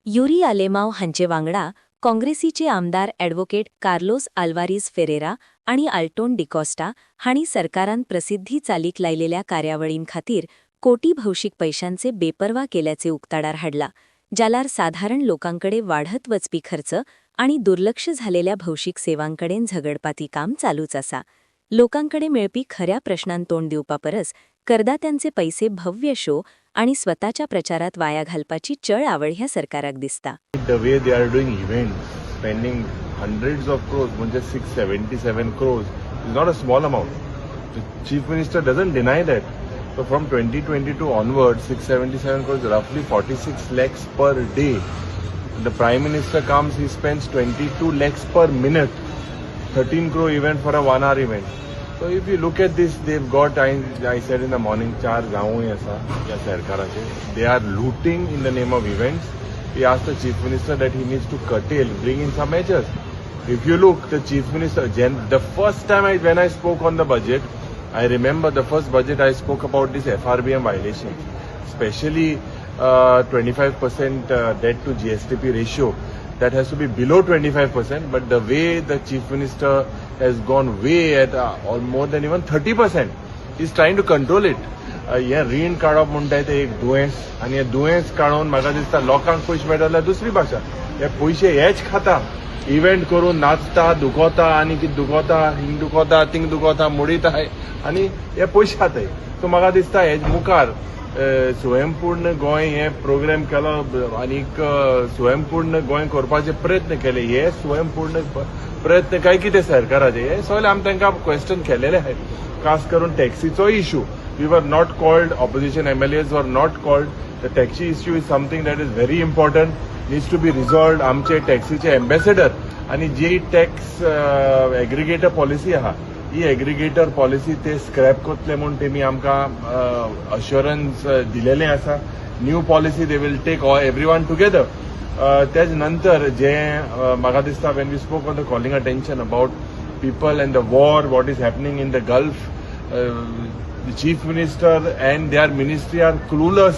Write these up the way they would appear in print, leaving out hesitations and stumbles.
Yuri Alemao हांचे वांगडा काँग्रेसीचे आमदार ॲडव्होकेट कार्लोस आल्वारीज फेरेरा आणि आल्टोन डिकॉस्टा हांणी सरकारान प्रसिद्धी चालीक लायलेल्या कार्यावळींखातीर कोटी भौशीक पैशांचे बेपर्वा केल्याचे उक्ताडार हाडला, जाल्यार साधारण लोकांकडे वाढत वचपी खर्च आणि दुर्लक्ष झालेल्या भौशीक सेवांकडेन झगडपाती काम चालूच आसा. लोकांकडे मेळपी खऱ्या प्रश्नांक तोंड दिवपापरस करदात्यांचे पैसे भव्य शो आणि स्वताच्या प्रचारात वाया घालपाची चळ आवड ह्या सरकाराक दिसता. The way they are doing events, spending hundreds of crores, म्हणजे 677 crores is not a small amount. The Chief Minister doesn't deny that. So from 2022 onwards, 677 crores, roughly 46 lakhs per day. The Prime Minister comes, he spends 22 lakhs per minute. 13 crore event for a 1 hour event. So if you look at this, they've got, I said in the morning, 4 gaon hai aisa, ya sarkarache. They are looting in the name of events. We asked the Chief Minister that he needs to curtail, bring in some measures. If you look, the Chief Minister, the first time when I spoke on the budget, I remember the first budget I spoke about this FRBM violation, especially 25% debt to GSTP ratio. That has to be below 25%, but the way the Chief Minister has gone way at more than even 30%. He's trying to control it. हे रीण काडप म्हणटाय ते एक दुयेंस आनी हे दुयेंस काडून म्हाका दिसता लोकांक पयशे मेळटले दुसरी भाशा. हे पयशे हेच खाता, इव्हेंट करून नाचता, दुखोता आनी कितें दुखोता, हिंग दुखोता, थिंग दुखोता, मोडिताय आनी हे पयशे खाताय. सो म्हाका दिसता हे मुखार स्वयंपूर्ण गोंय हे प्रोग्राम केलो आनीक स्वयंपूर्ण गोंय करपाचे प्रयत्न केले. हे स्वयंपूर्ण प्रयत्न काय कितें सरकाराचे हे सगळे आमी तांकां क्वेश्चन केलेले आहाय. खास करून टॅक्सीचो issue, we were not called, opposition MLAs were not called. The taxi issue is something that is very important, needs to be resolved. आमचे टॅक्सीचे एम्बेसेडर आणि जी टॅक्स एग्रिगेटर पॉलिसी आहा, ही एग्रिगेटर पॉलिसी ते स्क्रॅप करतले म्हणून तेमी आमकां अश्युरन्स दिलेले आसा. New policy they will take everyone together. तेज नंतर जे म्हाका दिसता when we spoke on the calling attention about people and the war, what is happening in the Gulf, the Chief Minister and their ministry are clueless,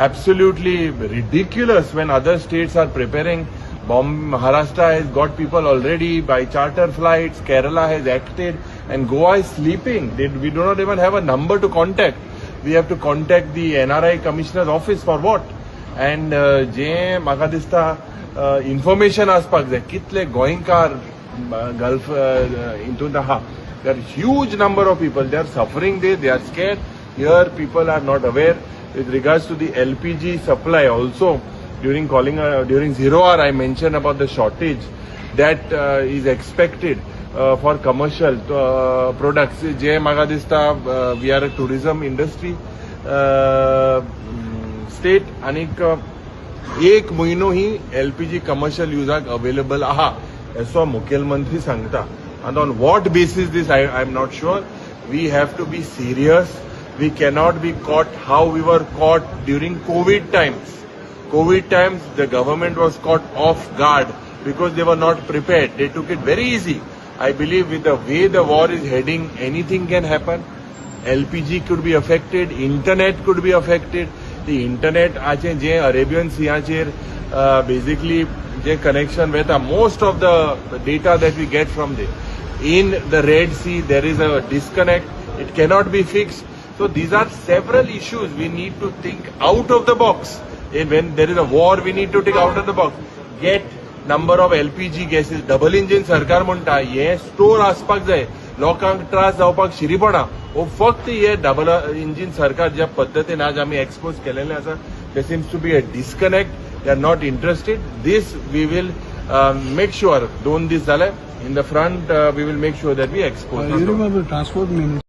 absolutely ridiculous when other states are preparing. Maharashtra has got people already by charter flights, Kerala has acted, and Goa is sleeping. We do not even have a number to contact. We have to contact the NRI Commissioner's office for what? And je म्हाका दिसता information आसपाक जाय कितले गोंयकार gulf हितून आहा. There are huge number of people. They are suffering. They are scared. Here, people are not aware. With regards to the LPG supply, also during 0 hour, I mentioned about the shortage that is expected for commercial products. Je म्हाका दिसता we are a tourism industry state. आनीक एक म्हयनो ही LPG commercial usaक available आहा असो मुखेलमंत्री सांगता. And on what basis this, I'm not sure. We have to be serious. We cannot be caught how we were caught during COVID times. COVID times, the government was caught off guard because they were not prepared. They took it very easy. I believe with the way the war is heading, anything can happen. LPG could be affected. Internet could be affected. The internet, ache je Arabian Sea basically je connection with most of the data that we get from there. In the Red Sea, there is a disconnect. It cannot be fixed. So these are several issues. We need to think out of the box. And when there is a war, we need to think out of the box. Get number of LPG gases. Double engine सरकार म्हणटा हे store आसपाक जाय. लोकांक त्रास जावपाक शिरीपणा हो फक्त हे double engine सरकार ज्या पद्दतीन आज आमी एक्सपोज केलेले आसा, there seems to be a disconnect. They are not interested. This we will make sure. 2 दीस जाले. In the front, we will make sure that we expose. Transport minister.